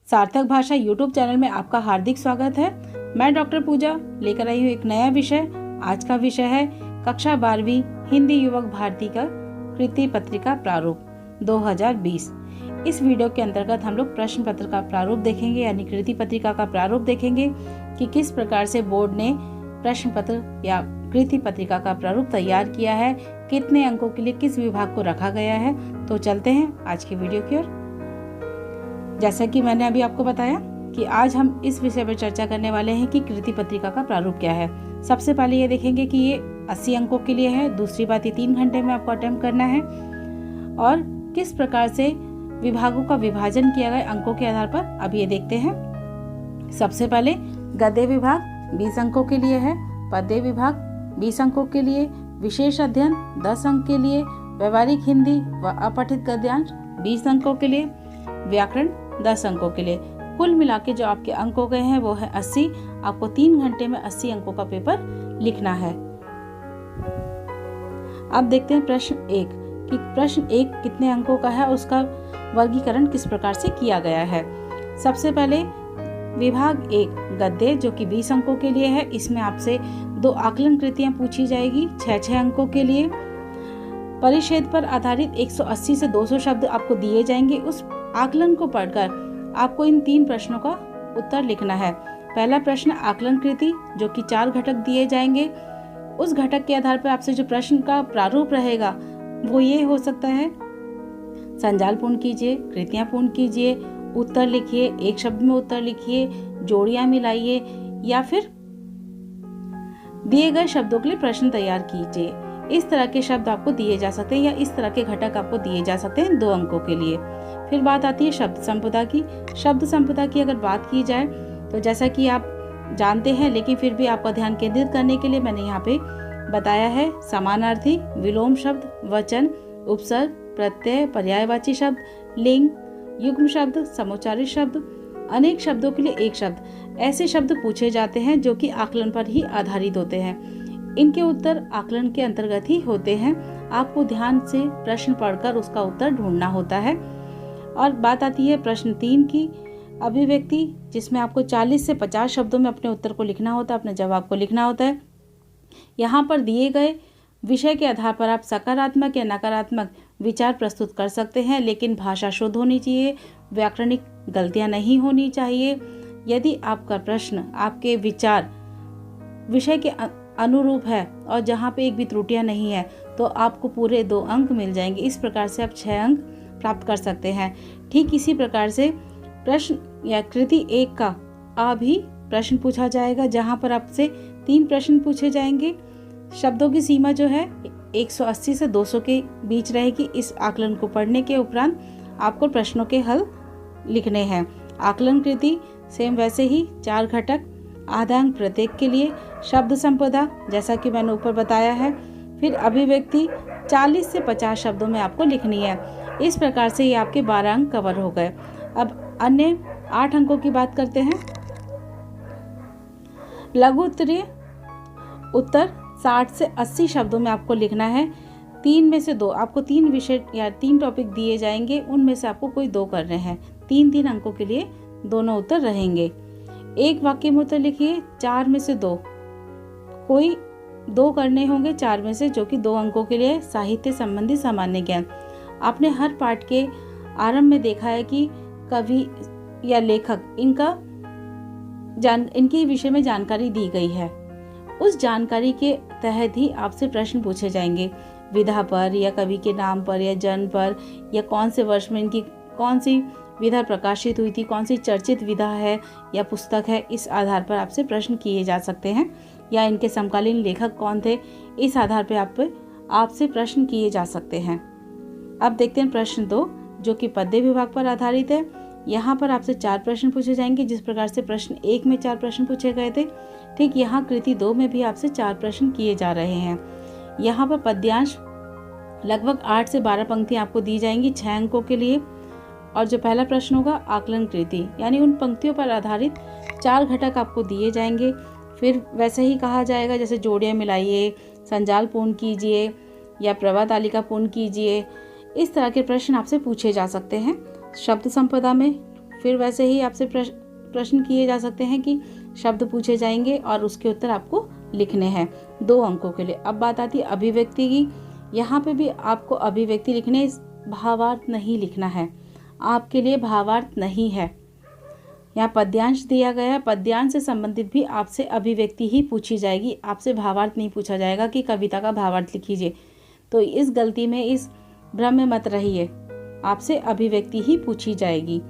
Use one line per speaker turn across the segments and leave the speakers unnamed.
सार्थक भाषा YouTube channel में आपका हार्दिक स्वागत है। मैं डॉक्टर पूजा लेकर आई हूँ एक नया विषय। आज का विषय है कक्षा 12वीं हिंदी युवक भारती का कृति पत्रिका प्रारूप 2020। इस वीडियो के अंतर्गत हम लोग प्रश्न पत्र का प्रारूप देखेंगे, यानी कृति पत्रिका का प्रारूप देखेंगे कि किस प्रकार से बोर्ड ने प्रश्न पत्र या कृति पत्रिका का प्रारूप तैयार किया है, कितने अंकों के लिए किस विभाग को रखा गया है। तो चलते हैं आज की वीडियो की ओर। जैसा कि मैंने अभी आपको बताया कि आज हम इस विषय पर चर्चा करने वाले हैं कि कृति पत्रिका का प्रारूप क्या है। सबसे पहले ये देखेंगे कि ये 80 अंकों के लिए है। दूसरी बात, ये 3 घंटे में आपको अटेम्प्ट करना है और किस प्रकार से विभागों का विभाजन किया गया अंकों के आधार पर, अब ये देखते हैं। सबसे पहले गद्य विभाग 20 अंकों के लिए है, पद्य विभाग 20 अंकों के लिए, विशेष अध्ययन 10 अंक के लिए, व्यवहारिक हिंदी व अपठित गद्यांश 20 अंकों के लिए, व्याकरण 10 अंकों के लिए। कुल मिला के जो आपके अंक हो गए हैं वो है 80। आपको 3 घंटे में 80 अंकों का पेपर लिखना है। अब देखते हैं प्रश्न 1 कि प्रश्न 1 कितने अंकों का है, उसका वर्गीकरण किस प्रकार से किया गया है। सबसे पहले विभाग 1 गद्य जो कि 20 अंकों के लिए है, इसमें आपसे 2 आकलन कृतियां पूछी जाएगी 6-6 अंकों के लिए। परिच्छेद पर आधारित 180 से 200 शब्द आपको दिए जाएंगे। उस आकलन को पढ़कर आपको इन 3 प्रश्नों का उत्तर लिखना है। पहला प्रश्न आकलन कृति जो कि 4 घटक दिए जाएंगे। उस घटक के आधार पर आपसे जो प्रश्न का प्रारूप रहेगा वो ये हो सकता है: संजाल पूर्ण कीजिए, कृतियां पूर्ण कीजिए, उत्तर लिखिए, एक शब्द में उत्तर लिखिए, जोड़ियां मिलाइए, या फिर दिए गए शब्दों के लिए प्रश्न तैयार कीजिए। इस तरह के शब्द आपको दिए जा सकते हैं या इस तरह के घटक आपको दिए जा सकते हैं 2 अंकों के लिए। फिर बात आती है शब्द संपदा की। शब्द संपदा की अगर बात की जाए तो जैसा कि आप जानते हैं, लेकिन फिर भी आपका ध्यान केंद्रित करने के लिए मैंने यहाँ पे बताया है: समानार्थी, विलोम शब्द, वचन, उपसर्ग, प्रत्यय, पर्यायवाची शब्द, लिंग, युग्म शब्द, समोच्चारित शब्द, अनेक शब्दों के लिए एक शब्द। ऐसे शब्द पूछे जाते हैं जो कि आकलन पर ही आधारित होते हैं। इनके उत्तर आकलन के अंतर्गत ही होते हैं। आपको ध्यान से प्रश्न पढ़कर उसका उत्तर ढूंढना होता है। और बात आती है प्रश्न 3 की, अभिव्यक्ति, जिसमें आपको 40 से 50 शब्दों में अपने उत्तर को लिखना होता है, अपने जवाब को लिखना होता है। यहाँ पर दिए गए विषय के आधार पर आप सकारात्मक या नकारात्मक विचार प्रस्तुत कर सकते हैं, लेकिन भाषा शुद्ध होनी चाहिए, व्याकरणिक गलतियाँ नहीं होनी चाहिए। यदि आपका प्रश्न आपके विचार विषय के अनुरूप है और जहाँ पे एक भी त्रुटियाँ नहीं है तो आपको पूरे 2 अंक मिल जाएंगे। इस प्रकार से आप 6 अंक प्राप्त कर सकते हैं। ठीक इसी प्रकार से प्रश्न या कृति 1 का भी प्रश्न पूछा जाएगा, जहाँ पर आपसे 3 प्रश्न पूछे जाएंगे। शब्दों की सीमा जो है 180 से 200 के बीच रहेगी। इस आकलन को पढ़ने के उपरांत आपको प्रश्नों के हल लिखने हैं। आकलन कृति सेम वैसे ही 4 घटक, आधा अंक प्रत्येक के लिए। शब्द संपदा जैसा कि मैंने ऊपर बताया है। फिर अभिव्यक्ति 40 से 50 शब्दों में आपको लिखनी है। इस प्रकार से ये आपके 12 अंक कवर हो गए। अब अन्य 8 अंकों की बात करते हैं। लघु उत्तरीय उत्तर 60 से 80 शब्दों में आपको लिखना है। 3 में से 2 आपको 3 विषय या 3 टॉपिक दिए जाएंगे, उनमें से आपको कोई 2 करने हैं। 3-3 अंकों के लिए दोनों उत्तर रहेंगे। एक वाक्य में उत्तर लिखिए, 4 में से 2 कोई 2 करने होंगे, 4 में से, जो कि 2 अंकों के लिए साहित्य संबंधी सामान्य ज्ञान। आपने हर पाठ के आरंभ में देखा है कि कवि या लेखक इनके विषय में जानकारी दी गई है। उस जानकारी के तहत ही आपसे प्रश्न पूछे जाएंगे, विधा पर या कवि के नाम पर या जन्म पर, या कौन से वर्ष में इनकी कौन सी विधा प्रकाशित हुई थी, कौन सी चर्चित विधा है या पुस्तक है। इस आधार पर आपसे प्रश्न किए जा सकते हैं, या इनके समकालीन लेखक कौन थे, इस आधार पर आपसे प्रश्न किए जा सकते हैं। अब देखते हैं प्रश्न 2 जो कि पद्य विभाग पर आधारित है। यहाँ पर आपसे 4 प्रश्न पूछे जाएंगे। जिस प्रकार से प्रश्न 1 में 4 प्रश्न पूछे गए थे, ठीक यहाँ कृति 2 में भी आपसे 4 प्रश्न किए जा रहे हैं। यहाँ पर पद्यांश लगभग 8 से 12 पंक्तियाँ आपको दी जाएंगी 6 अंकों के लिए। और जो पहला प्रश्न होगा आकलन कृति, यानी उन पंक्तियों पर आधारित 4 घटक आपको दिए जाएंगे। फिर वैसे ही कहा जाएगा जैसे जोड़ियाँ मिलाइए, संजाल पूर्ण कीजिए या प्रवाह तालिका पूर्ण कीजिए। इस तरह के प्रश्न आपसे पूछे जा सकते हैं। शब्द संपदा में फिर वैसे ही आपसे प्रश्न किए जा सकते हैं कि शब्द पूछे जाएंगे और उसके उत्तर आपको लिखने हैं 2 अंकों के लिए। अब बात आती है अभिव्यक्ति की। यहाँ पे भी आपको अभिव्यक्ति लिखने, भावार्थ नहीं लिखना है, आपके लिए भावार्थ नहीं है। यहाँ पद्यांश दिया गया है, पद्यांश से संबंधित भी आपसे अभिव्यक्ति ही पूछी जाएगी, आपसे भावार्थ नहीं पूछा जाएगा कि कविता का भावार्थ लिखिए। तो इस गलती में, इस भ्रम में मत रहिए, आपसे अभिव्यक्ति ही पूछी जाएगी।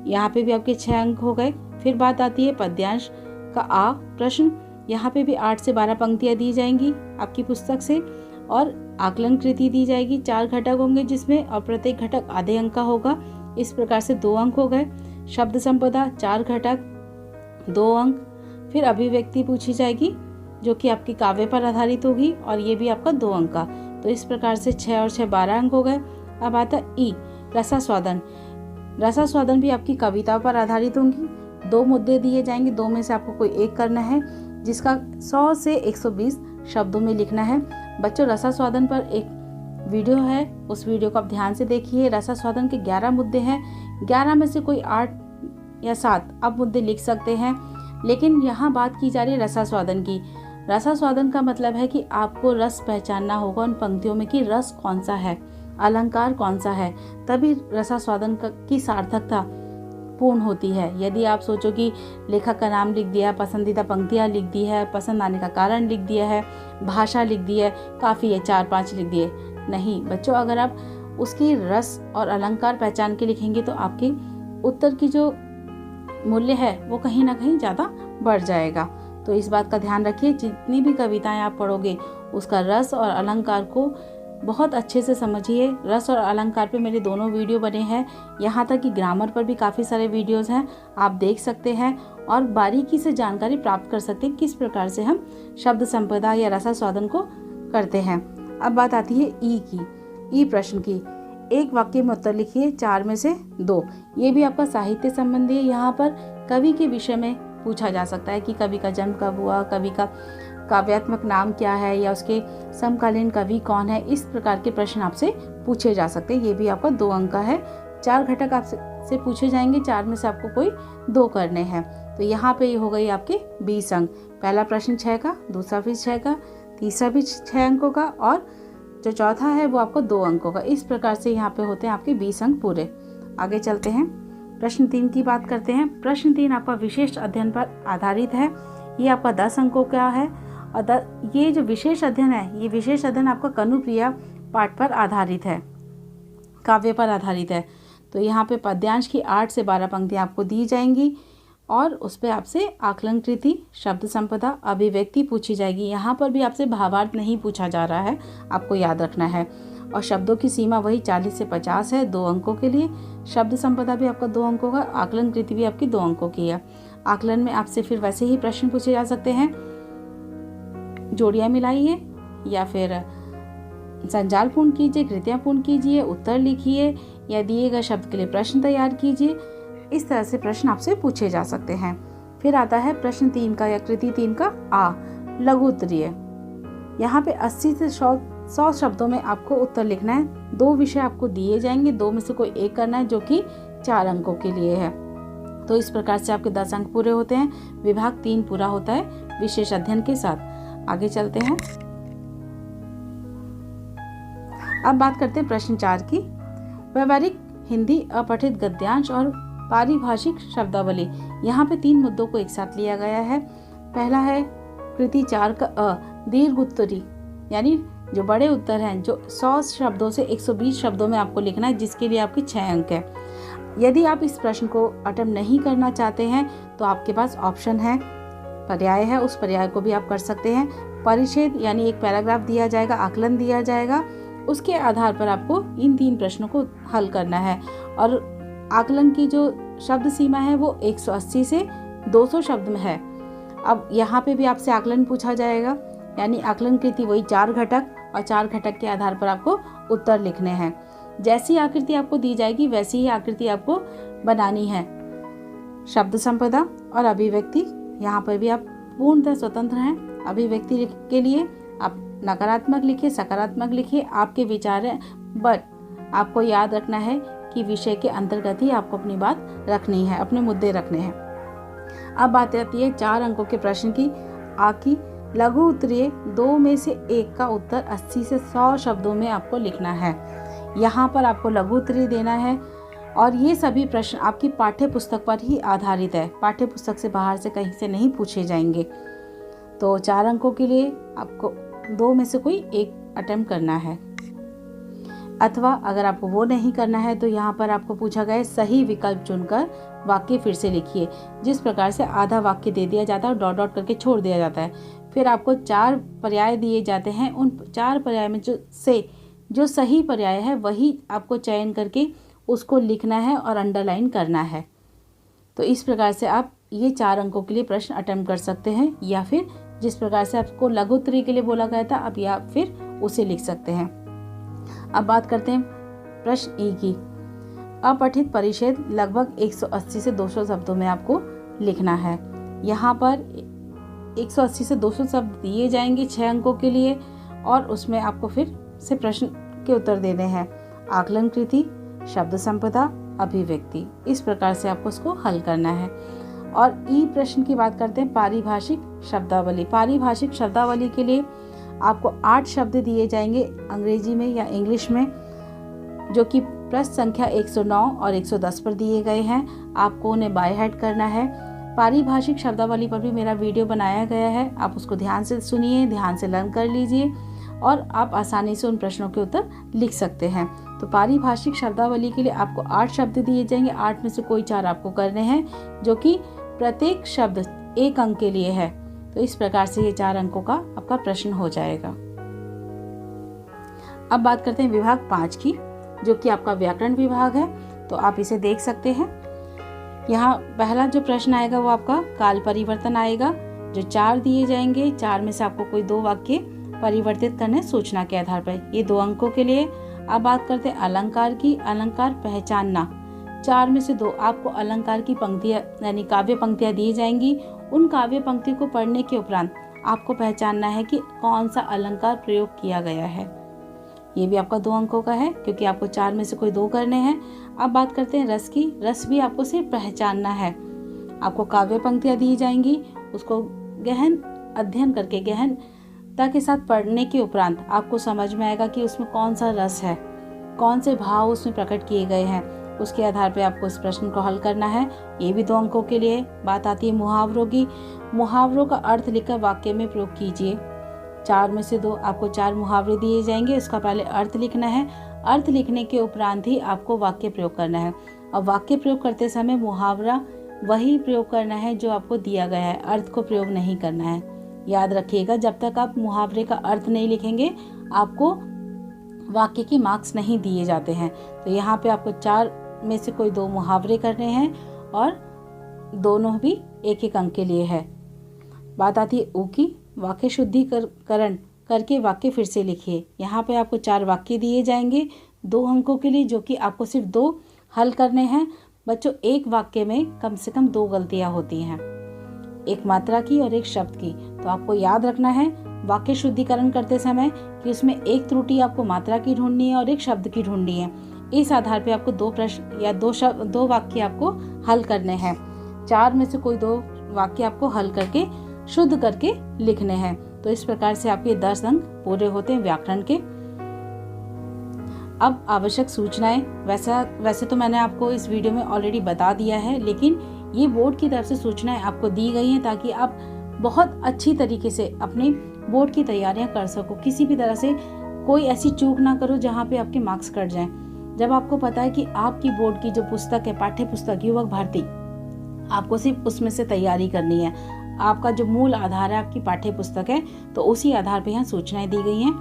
यहाँ पे भी आपके 6 अंक हो गए। फिर बात आती है पद्यांश का आ प्रश्न। यहाँ पे भी 8 से 12 पंक्तियाँ दी जाएंगी आपकी पुस्तक से और आकलन कृति दी जाएगी। 4 घटक होंगे जिसमें, और प्रत्येक घटक आधे अंक का होगा। इस प्रकार से 2 अंक हो गए। शब्द संपदा 4 घटक 2 अंक। फिर अभिव्यक्ति पूछी जाएगी जो कि आपकी काव्य पर आधारित होगी और ये भी आपका 2 अंक का। तो इस प्रकार से 6 और 6 12 अंक हो गए। अब आता है ई रसास्वादन। रसास्वादन भी आपकी कविता पर आधारित होंगी। 2 मुद्दे दिए जाएंगे, 2 में से आपको कोई एक करना है जिसका 100 से 120 शब्दों में लिखना है। बच्चों, रसास्वादन पर एक वीडियो है, उस वीडियो को आप ध्यान से देखिए। रसास्वादन के 11 मुद्दे हैं, 11 में से कोई 8 या 7 आप मुद्दे लिख सकते हैं, लेकिन यहाँ बात की जा रही है रसास्वादन की। रसास्वादन का मतलब है कि आपको रस पहचानना होगा उन पंक्तियों में कि रस कौन सा है, अलंकार कौन सा है, तभी रसास्वादन की सार्थकता पूर्ण होती है। यदि आप सोचो कि लेखक का नाम लिख दिया, पसंदीदा पंक्तियाँ लिख दी है, पसंद आने का कारण लिख दिया है, भाषा लिख दी है, काफ़ी है 4-5 लिख दिए, नहीं बच्चों, अगर आप उसकी रस और अलंकार पहचान के लिखेंगे तो आपके उत्तर की जो मूल्य है वो कहीं ना कहीं ज़्यादा बढ़ जाएगा। तो इस बात का ध्यान रखिए, जितनी भी कविताएं आप पढ़ोगे उसका रस और अलंकार को बहुत अच्छे से समझिए। रस और अलंकार पे मेरे दोनों वीडियो बने हैं, यहाँ तक कि ग्रामर पर भी काफ़ी सारे वीडियोस हैं, आप देख सकते हैं और बारीकी से जानकारी प्राप्त कर सकते हैं किस प्रकार से हम शब्द संपदा या रसास्वादन को करते हैं। अब बात आती है ई की, ई प्रश्न की। एक वाक्य में उत्तर लिखिए, 4 में से 2। ये भी आपका साहित्य संबंधी है। यहाँ पर कवि के विषय में पूछा जा सकता है कि कवि का जन्म कब हुआ, कवि का काव्यात्मक नाम क्या है, या उसके समकालीन कवि कौन है। इस प्रकार के प्रश्न आपसे पूछे जा सकते हैं। ये भी आपका 2 अंक का है। 4 घटक आपसे पूछे जाएंगे, 4 में से आपको कोई 2 करने हैं। तो यहाँ पे ये हो गई आपके 20 अंक। पहला प्रश्न 6 का, दूसरा भी 6 का, तीसरा भी 6 अंकों का और जो चौथा है वो आपको 2 अंकों का। इस प्रकार से यहाँ पे होते हैं आपके 20 अंक पूरे। आगे चलते हैं, प्रश्न 3 की बात करते हैं। प्रश्न 3 आपका विशेष अध्ययन पर आधारित है। ये आपका 10 अंकों का है और ये जो विशेष अध्ययन है, ये विशेष अध्ययन आपका कनुप्रिया पाठ पर आधारित है, काव्य पर आधारित है। तो यहाँ पे पद्यांश की 8 से 12 पंक्तियाँ आपको दी जाएंगी और उस पर आपसे आकलन कृति, शब्द संपदा, अभिव्यक्ति पूछी जाएगी। यहाँ पर भी आपसे भावार्थ नहीं पूछा जा रहा है, आपको याद रखना है। और शब्दों की सीमा वही 40 से 50 है 2 अंकों के लिए। शब्द संपदा भी आपका 2 अंकों का, आकलन कृति भी आपकी 2 अंकों की है। आकलन में आपसे फिर वैसे ही प्रश्न पूछे जा सकते हैं, जोड़ियाँ मिलाइए या फिर संजाल पूर्ण कीजिए, कृतियाँ पूर्ण कीजिए, उत्तर लिखिए या दिए गए शब्द के लिए प्रश्न तैयार कीजिए। इस तरह से प्रश्न आपसे पूछे जा सकते हैं। फिर आता है प्रश्न 3 का या कृति 3 का आ, लघु उत्तरीय। यहाँ पे 80 से 100 शब्दों में आपको उत्तर लिखना है। 2 विषय आपको दिए जाएंगे, 2 में से कोई एक करना है जो कि 4 अंकों के लिए है। तो इस प्रकार से आपके 10 अंक पूरे होते हैं। विभाग 3 पूरा होता है विशेष अध्ययन के साथ। आगे चलते हैं, अब बात करते हैं प्रश्न 4 की। व्यवहारिक हिंदी अपठित गद्यांश और पारिभाषिक शब्दावली। यहाँ पे 3 मुद्दों को एक साथ लिया गया है। पहला है कृति 4 का अ, दीर्घ उत्तरी, यानी जो बड़े उत्तर हैं, जो 100 शब्दों से 120 शब्दों में आपको लिखना है, जिसके लिए आपके 6 अंक है। यदि आप इस प्रश्न को अटेम्प्ट नहीं करना चाहते हैं तो आपके पास ऑप्शन है, पर्याय है, उस पर्याय को भी आप कर सकते हैं। परिच्छेद यानी एक पैराग्राफ दिया जाएगा, आकलन दिया जाएगा, उसके आधार पर आपको इन 3 प्रश्नों को हल करना है। और आकलन की जो शब्द सीमा है वो 180 से 200 शब्द में है। अब यहाँ पे भी आपसे आकलन पूछा जाएगा, यानी आकलन कृति वही 4 घटक और 4 घटक के आधार पर आपको उत्तर लिखने हैं। जैसी आकृति आपको दी जाएगी वैसी ही आकृति आपको बनानी है। शब्द संपदा और अभिव्यक्ति, यहाँ पर भी आप पूर्णतः स्वतंत्र हैं। अभिव्यक्ति के लिए आप नकारात्मक लिखिए, सकारात्मक लिखिए, आपके विचार हैं, बट आपको याद रखना है कि विषय के अंतर्गत ही आपको अपनी बात रखनी है, अपने मुद्दे रखने हैं। अब बात आती है 4 अंकों के प्रश्न की। आकि लघु उत्तरीय 2 में से 1 का उत्तर 80 से 100 शब्दों में आपको लिखना है। यहाँ पर आपको लघु उत्तरीय देना है और ये सभी प्रश्न आपकी पाठ्य पुस्तक पर ही आधारित है, पाठ्य पुस्तक से बाहर से कहीं से नहीं पूछे जाएंगे। तो 4 अंकों के लिए आपको 2 में से कोई एक अटेम्प्ट करना है, अथवा अगर आपको वो नहीं करना है तो यहाँ पर आपको पूछा गया है सही विकल्प चुनकर वाक्य फिर से लिखिए। जिस प्रकार से आधा वाक्य दे दिया जाता है और डॉट डॉट करके छोड़ दिया जाता है, फिर आपको 4 पर्याय दिए जाते हैं। उन 4 पर्याय में जो सही पर्याय है वही आपको चयन करके उसको लिखना है और अंडरलाइन करना है। तो इस प्रकार से आप ये 4 अंकों के लिए प्रश्न अटेम्प्ट कर सकते हैं, या फिर जिस प्रकार से आपको लघु उत्तरीय के लिए बोला गया था अब या फिर उसे लिख सकते हैं। अब बात करते हैं प्रश्न ई की। अपठित परिच्छेद लगभग 180 से 200 शब्दों में आपको लिखना है। यहाँ पर 180 से 200 शब्द दिए जाएंगे 6 अंकों के लिए, और उसमें आपको फिर से प्रश्न के उत्तर देने हैं। आकलन कृति, शब्द संपदा, अभिव्यक्ति, इस प्रकार से आपको उसको हल करना है। और ई प्रश्न की बात करते हैं पारिभाषिक शब्दावली। पारिभाषिक शब्दावली के लिए आपको 8 शब्द दिए जाएंगे अंग्रेजी में या इंग्लिश में, जो कि पृष्ठ संख्या 109 और 110 पर दिए गए हैं। आपको उन्हें बाय हेड करना है। पारिभाषिक शब्दावली पर भी मेरा वीडियो बनाया गया है, आप उसको ध्यान से सुनिए, ध्यान से लर्न कर लीजिए और आप आसानी से उन प्रश्नों के उत्तर लिख सकते हैं। तो पारिभाषिक शब्दावली के लिए आपको 8 शब्द दिए जाएंगे। 8 में से कोई 4 आपको करने हैं, जो कि प्रत्येक शब्द 1 अंक के लिए है। तो इस प्रकार से ये 4 अंकों का आपका प्रश्न हो जाएगा। अब बात करते हैं विभाग 5 की, जो कि आपका व्याकरण विभाग है। तो आप इसे देख सकते हैं। यहाँ पहला जो प्रश्न आएगा वो आपका काल परिवर्तन आएगा, जो 4 दिए जाएंगे। 4 में से आपको कोई 2 वाक्य परिवर्तित करने सूचना के आधार पर, ये 2 अंकों के लिए। अब बात करते हैं अलंकार की। अलंकार पहचानना, 4 में से 2 आपको अलंकार की पंक्तियाँ यानी काव्य पंक्तियाँ दी जाएंगी। उन काव्य पंक्तियों को पढ़ने के उपरांत आपको पहचानना है कि कौन सा अलंकार प्रयोग किया गया है। ये भी आपका 2 अंकों का है, क्योंकि आपको 4 में से कोई 2 करने हैं। अब बात करते हैं रस की। रस भी आपको सिर्फ पहचानना है। आपको काव्य पंक्तियाँ दी जाएंगी, उसको गहन अध्ययन करके गहनता के साथ पढ़ने के उपरांत आपको समझ में आएगा कि उसमें कौन सा रस है, कौन से भाव उसमें प्रकट किए गए हैं। उसके आधार पर आपको इस प्रश्न को हल करना है। ये भी 2 अंकों के लिए। बात आती है मुहावरों की। मुहावरों का अर्थ लिखकर वाक्य में प्रयोग कीजिए। 4 में से 2 आपको 4 मुहावरे दिए जाएंगे, उसका पहले अर्थ लिखना है। अर्थ लिखने के उपरांत ही आपको वाक्य प्रयोग करना है। और वाक्य प्रयोग करते समय मुहावरा वही प्रयोग करना है जो आपको दिया गया है, अर्थ को प्रयोग नहीं करना है। याद रखिएगा, जब तक आप मुहावरे का अर्थ नहीं लिखेंगे आपको वाक्य की मार्क्स नहीं दिए जाते हैं। तो यहाँ पे आपको 4 में से कोई 2 मुहावरे करने हैं और दोनों भी 1-1 अंक के लिए है। बात आती है ऊ की। वाक्य शुद्धिकरण करके वाक्य फिर से लिखिए। यहाँ पे आपको 4 वाक्य दिए जाएंगे 2 अंकों के लिए, जो कि आपको सिर्फ 2 हल करने हैं। बच्चों, एक वाक्य में कम से कम 2 गलतियाँ होती हैं, एक मात्रा की और एक शब्द की। तो आपको याद रखना है वाक्य शुद्धिकरण करते समय कि उसमें एक त्रुटि आपको मात्रा की ढूंढनी है और एक शब्द की ढूंढनी है। इस आधार पे आपको 2 प्रश्न या 2 वाक्य आपको हल करने हैं। 4 में से कोई 2 वाक्य आपको हल करके शुद्ध करके लिखने हैं। तो इस प्रकार से आपके 10 अंक पूरे होते हैं व्याकरण के। अब आवश्यक सूचनाएं, वैसे तो मैंने आपको इस वीडियो में ऑलरेडी बता दिया है, लेकिन ये बोर्ड की तरफ से सूचनाएं आपको दी गई हैं ताकि आप बहुत अच्छी तरीके से अपनी बोर्ड की तैयारियां कर सको। किसी भी तरह से कोई ऐसी चूक ना करो जहाँ पे आपके मार्क्स कट जाएं। जब आपको पता है कि आपकी बोर्ड की जो पुस्तक है, पाठ्य पुस्तक युवक भारती, आपको सिर्फ उसमें से तैयारी करनी है। आपका जो मूल आधार है आपकी पाठ्य पुस्तक है, तो उसी आधार पे यहाँ सूचनाएं दी गई हैं।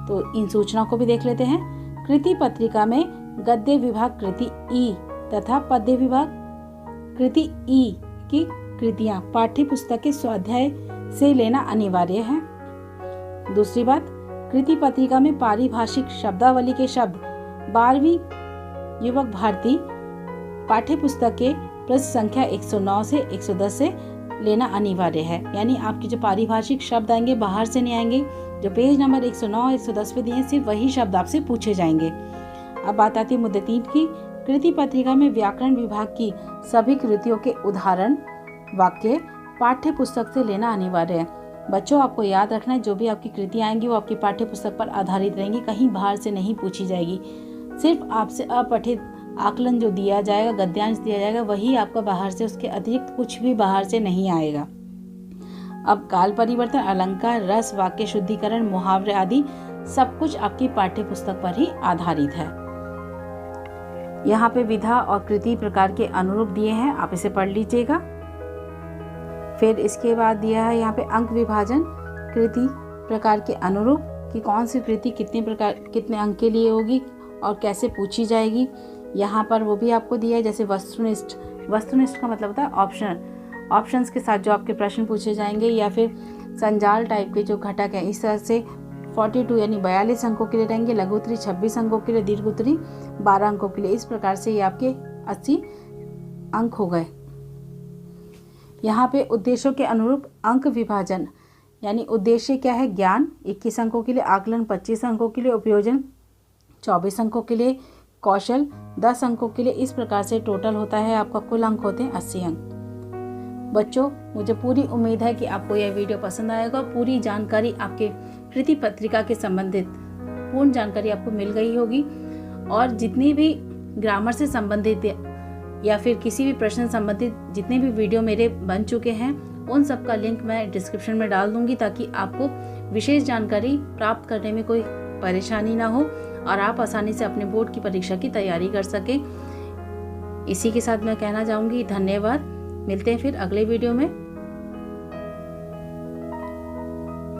तो इन सूचनाओं को भी देख लेते हैं। कृति पत्रिका में गद्य विभाग कृति ई तथा पद्य विभाग कृति ई की कृतियां पाठ्य पुस्तक के स्वाध्याय से लेना अनिवार्य है। दूसरी बात, कृति पत्रिका में पारिभाषिक शब्दावली के शब्द 12वीं युवक भारती पाठ्य पुस्तक के पृष्ठ संख्या 109 से 110 से लेना अनिवार्य है। यानी आपके जो पारिभाषिक शब्द आएंगे बाहर से नहीं आएंगे, जो पेज नंबर 109 110 पे दिए सिर्फ वही शब्द आपसे पूछे जाएंगे। अब बात आती है मुद्दे 3 की। कृति पत्रिका में व्याकरण विभाग की सभी कृतियों के उदाहरण वाक्य पाठ्य पुस्तक से लेना अनिवार्य है। बच्चों, आपको याद रखना है जो भी आपकी कृतियाँ आएंगी वो आपकी पाठ्य पुस्तक पर आधारित रहेंगी, कहीं बाहर से नहीं पूछी जाएगी। सिर्फ आपसे अपठित आकलन जो दिया जाएगा, गद्यांश दिया जाएगा, वही आपका बाहर से, उसके अतिरिक्त कुछ भी बाहर से नहीं आएगा। अब काल परिवर्तन, अलंकार, रस, वाक्य शुद्धिकरण, मुहावरे आदि सब कुछ आपकी पाठ्य पुस्तक पर ही आधारित है। यहाँ पे विधा और कृति प्रकार के अनुरूप दिए हैं, आप इसे पढ़ लीजिएगा। फिर इसके बाद दिया है यहाँ पे अंक विभाजन, कृति प्रकार के अनुरूप कि कौन सी कृति कितने अंक के लिए होगी और कैसे पूछी जाएगी। यहाँ पर वो भी आपको दिया है, जैसे वस्तुनिष्ठ। वस्तुनिष्ठ का मतलब होता है ऑप्शंस के साथ जो आपके प्रश्न पूछे जाएंगे, या फिर संजाल टाइप के जो घटक हैं। इस तरह से 42 यानी 42 अंकों के लिए रहेंगे, लघु उत्तरी 26 अंकों के लिए, दीर्घ उत्तरी 12 अंकों के लिए। इस प्रकार से ये आपके 80 अंक हो गए। यहाँ पे उद्देश्यों के अनुरूप अंक विभाजन, यानी उद्देश्य क्या है, ज्ञान 21 अंकों के लिए, आकलन 25 अंकों के लिए, उपयोजन 24 अंकों के लिए, कौशल 10 अंकों के लिए। इस प्रकार से टोटल होता है आपका, कुल अंक होते हैं 80 अंक। बच्चों, मुझे पूरी उम्मीद है कि आपको यह वीडियो पसंद आएगा। पूरी जानकारी आपके कृति पत्रिका के संबंधित पूर्ण जानकारी आपको मिल गई होगी, और जितनी भी ग्रामर से संबंधित या फिर किसी भी प्रश्न संबंधित जितने भी वीडियो मेरे बन चुके हैं उन सब का लिंक मैं डिस्क्रिप्शन में डाल दूंगी, ताकि आपको विशेष जानकारी प्राप्त करने में कोई परेशानी ना हो और आप आसानी से अपने बोर्ड की परीक्षा की तैयारी कर सकें। इसी के साथ मैं कहना चाहूँगी धन्यवाद। मिलते हैं फिर अगले वीडियो में।